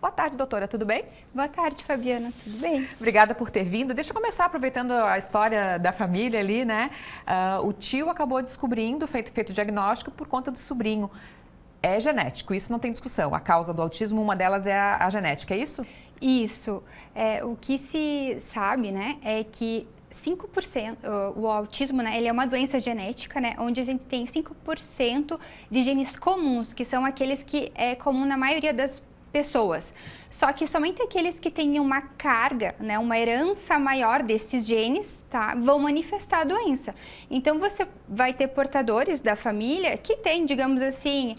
Boa tarde, doutora, tudo bem? Boa tarde, Fabiana, tudo bem? Obrigada por ter vindo. Deixa eu começar aproveitando a história da família ali, né? O tio acabou descobrindo, feito o diagnóstico por conta do sobrinho. É genético, isso não tem discussão. A causa do autismo, uma delas é a genética, é isso? Isso. O que se sabe, né, é que 5%, o autismo, né, ele é uma doença genética, né, onde a gente tem 5% de genes comuns, que são aqueles que é comum na maioria das pessoas. Só que somente aqueles que têm uma carga, né, uma herança maior desses genes, tá, vão manifestar a doença. Então, você vai ter portadores da família que têm, digamos assim,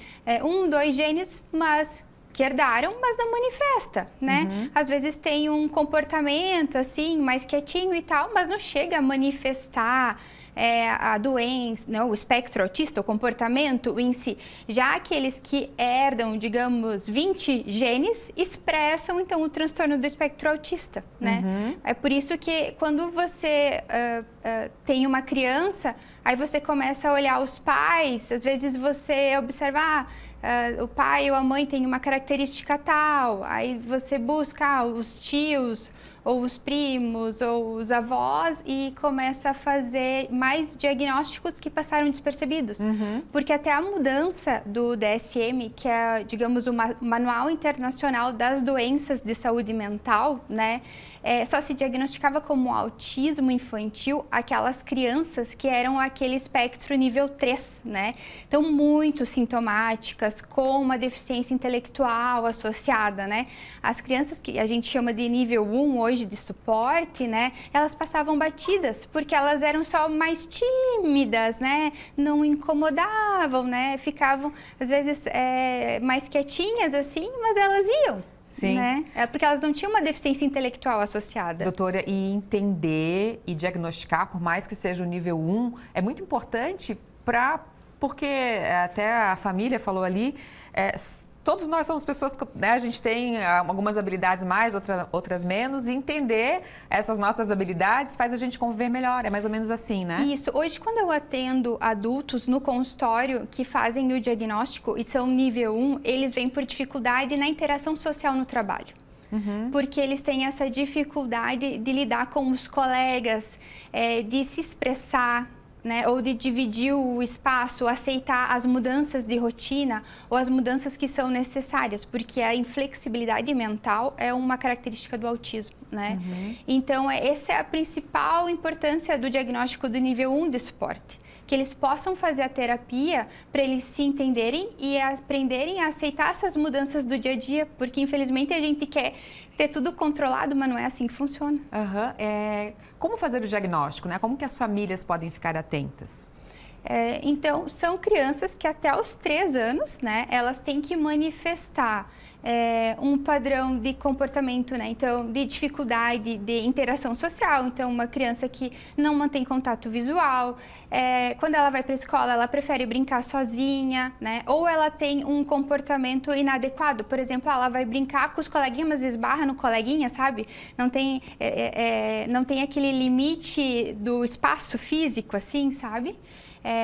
2 genes, mas que herdaram, mas não manifesta, né? Às vezes tem um comportamento assim, mais quietinho e tal, mas não chega a manifestar a doença, não, o espectro autista, o comportamento em si. Já aqueles que herdam, digamos, 20 genes, expressam, então, o transtorno do espectro autista, né? É por isso que quando você tem uma criança, aí você começa a olhar os pais, às vezes você observa, o pai ou a mãe tem uma característica tal, aí você busca os tios, ou os primos, ou os avós, e começa a fazer mais diagnósticos que passaram despercebidos. Porque até a mudança do DSM, que é, digamos, o Manual Internacional das Doenças de Saúde Mental, né, só se diagnosticava como autismo infantil aquelas crianças que eram aquele espectro nível 3, né? Então, muito sintomáticas, com uma deficiência intelectual associada, né? As crianças que a gente chama de nível 1 hoje de suporte, né? Elas passavam batidas, porque elas eram só mais tímidas, né? Não incomodavam, né? Ficavam, às vezes, mais quietinhas, assim, mas elas iam. Sim. Né? É porque elas não tinham uma deficiência intelectual associada. Doutora, e entender e diagnosticar, por mais que seja o nível 1, é muito importante porque até a família falou ali, todos nós somos pessoas que, né, a gente tem algumas habilidades mais, outras menos, e entender essas nossas habilidades faz a gente conviver melhor, é mais ou menos assim, né? Isso. Hoje, quando eu atendo adultos no consultório que fazem o diagnóstico e são nível 1, eles vêm por dificuldade na interação social no trabalho. Porque eles têm essa dificuldade de lidar com os colegas, de se expressar, né, ou de dividir o espaço, aceitar as mudanças de rotina ou as mudanças que são necessárias, porque a inflexibilidade mental é uma característica do autismo, né? Então, essa é a principal importância do diagnóstico do nível 1 de suporte, que eles possam fazer a terapia para eles se entenderem e aprenderem a aceitar essas mudanças do dia a dia, porque infelizmente a gente quer ter tudo controlado, mas não é assim que funciona. Como fazer o diagnóstico, né? Como que as famílias podem ficar atentas? Então, são crianças que até os 3 anos, né, elas têm que manifestar um padrão de comportamento, né, então, de dificuldade de interação social. Então, uma criança que não mantém contato visual, quando ela vai para a escola, ela prefere brincar sozinha, né, ou ela tem um comportamento inadequado. Por exemplo, ela vai brincar com os coleguinhas, mas esbarra no coleguinha, sabe? Não tem aquele limite do espaço físico, assim, sabe?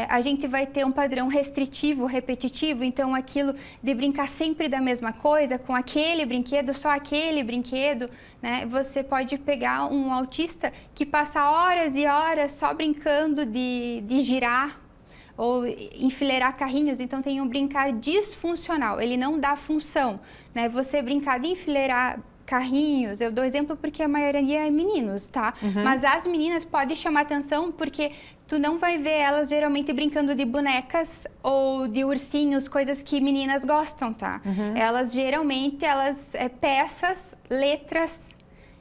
A gente vai ter um padrão restritivo, repetitivo, então aquilo de brincar sempre da mesma coisa, com aquele brinquedo, só aquele brinquedo, né? Você pode pegar um autista que passa horas e horas só brincando de girar ou enfileirar carrinhos, então tem um brincar disfuncional, ele não dá função, né? Você brincar de enfileirar carrinhos, eu dou exemplo porque a maioria é meninos, tá? Mas as meninas podem chamar atenção porque tu não vai ver elas geralmente brincando de bonecas ou de ursinhos, coisas que meninas gostam, tá? Elas geralmente, peças, letras.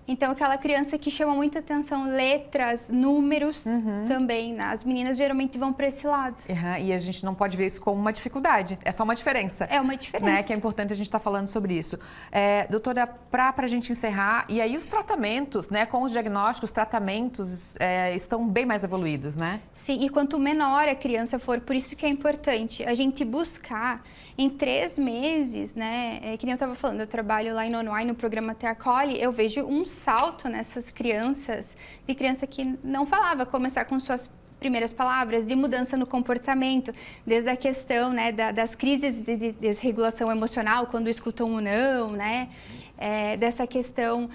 Então, aquela criança que chama muita atenção, letras, números também, né? As meninas geralmente vão para esse lado. E a gente não pode ver isso como uma dificuldade, é só uma diferença. É uma diferença. Né? Que é importante a gente estar falando sobre isso. Doutora, para a gente encerrar, e aí os tratamentos, né, com os diagnósticos, os tratamentos estão bem mais evoluídos, né? Sim, e quanto menor a criança for, por isso que é importante a gente buscar em 3 meses, né? Que nem eu estava falando, eu trabalho lá em Nonoai, no programa Te Acolhe, eu vejo um salto nessas crianças, de criança que não falava, começar com suas primeiras palavras, de mudança no comportamento, desde a questão, né, das crises de desregulação emocional, quando escutam um não, né? dessa questão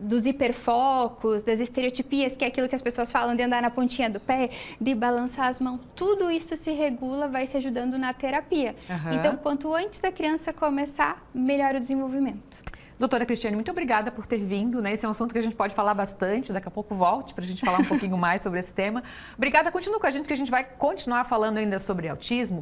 dos hiperfocos, das estereotipias, que é aquilo que as pessoas falam de andar na pontinha do pé, de balançar as mãos, tudo isso se regula, vai se ajudando na terapia. Então, quanto antes da criança começar, melhor o desenvolvimento. Doutora Cristiane, muito obrigada por ter vindo, né? Esse é um assunto que a gente pode falar bastante, daqui a pouco volte para a gente falar um pouquinho mais sobre esse tema. Obrigada, continue com a gente que a gente vai continuar falando ainda sobre autismo,